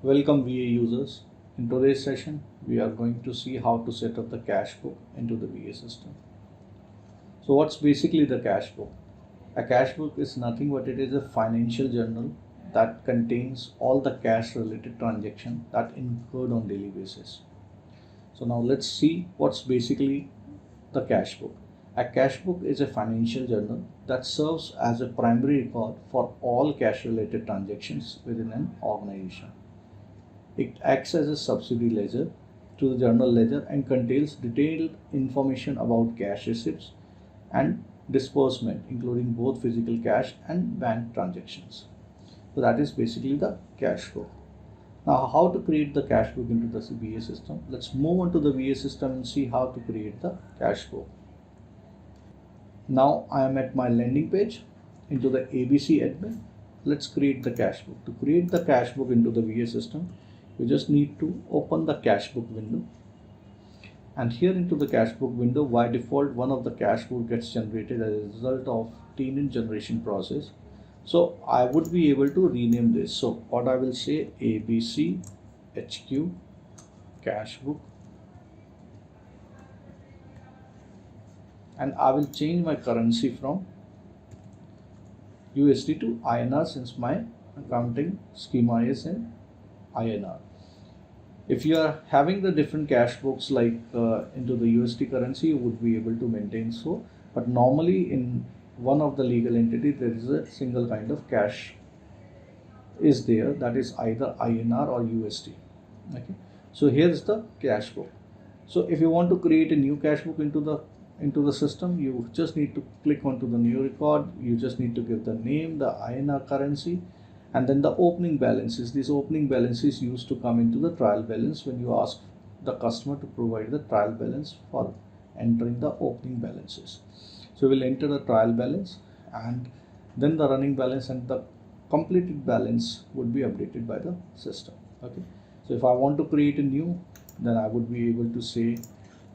Welcome VA users. In today's session, we are going to see how to set up the cash book into the VA system. So what's basically the cash book? A cash book is nothing but it is a financial journal that contains all the cash related transactions that incurred on daily basis. So now let's see what's basically the cash book. A cash book is a financial journal that serves as a primary record for all cash related transactions within an organization. It acts as a subsidiary ledger to the journal ledger and contains detailed information about cash receipts and disbursement, including both physical cash and bank transactions. So that is basically the cash book. Now, how to create the cash book into the VA system? Let's move on to the VA system and see how to create the cash book. Now I am at my landing page into the ABC admin. Let's create the cash book. To create the cash book into the VA system, you just need to open the cash book window, and here into the cash book window, by default one of the cash book gets generated as a result of tenant generation process. So I would be able to rename this. So what I will say, ABC HQ cash book, and I will change my currency from USD to INR since my accounting schema is in INR. If you are having the different cash books like into the USD currency, you would be able to maintain so, but normally in one of the legal entity there is a single kind of cash is there, that is either INR or USD. Okay, so here is the cash book. So if you want to create a new cash book into the system, you just need to click onto the new record. You just need to give the name, the INR currency, and then the opening balances. These opening balances used to come into the trial balance when you ask the customer to provide the trial balance for entering the opening balances. So we'll enter the trial balance, and then the running balance and the completed balance would be updated by the system. Okay, so if I want to create a new, then I would be able to say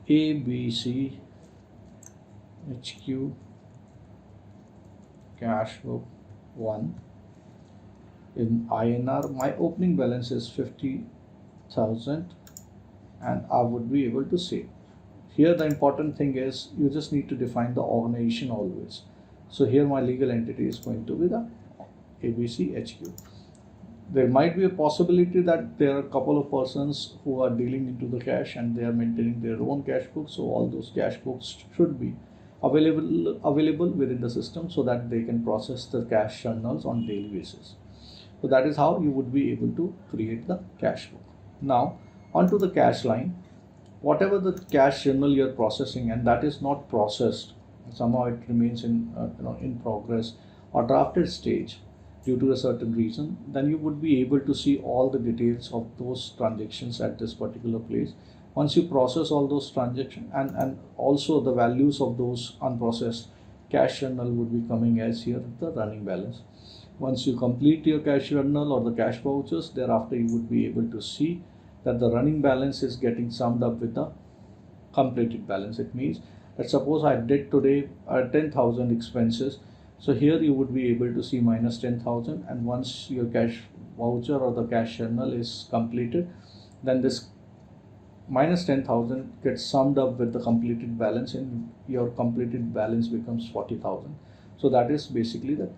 ABC HQ cash book 1 in INR. My opening balance is 50,000, and I would be able to save. Here the important thing is you just need to define the organization always. So here my legal entity is going to be the ABC HQ. There might be a possibility that there are a couple of persons who are dealing into the cash and they are maintaining their own cash books. So all those cash books should be available within the system so that they can process the cash journals on daily basis. So that is how you would be able to create the cash book. Now onto the cash line. Whatever the cash journal you are processing and that is not processed, somehow it remains in progress or drafted stage due to a certain reason, then you would be able to see all the details of those transactions at this particular place. Once you process all those transactions and also the values of those unprocessed cash journal would be coming as here the running balance. Once you complete your cash journal or the cash vouchers, thereafter you would be able to see that the running balance is getting summed up with the completed balance. It means that suppose I did today 10,000 expenses, so here you would be able to see minus 10,000, and once your cash voucher or the cash journal is completed, then this minus 10,000 gets summed up with the completed balance and your completed balance becomes 40,000. So that is basically the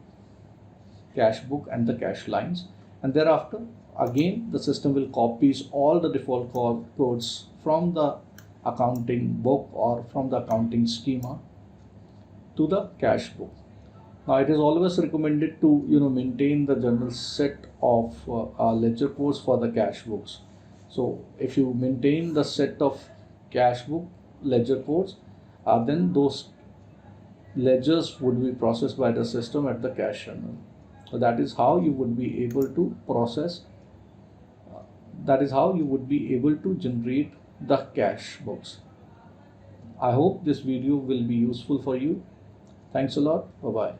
cash book and the cash lines, and thereafter again the system will copies all the default codes from the accounting book or from the accounting schema to the cash book. Now it is always recommended to maintain the general set of ledger codes for the cash books. So if you maintain the set of cash book ledger codes, then those ledgers would be processed by the system at the cash journal. So that is how you would be able to process, that is how you would be able to generate the cash books. I hope this video will be useful for you. Thanks a lot. Bye-bye.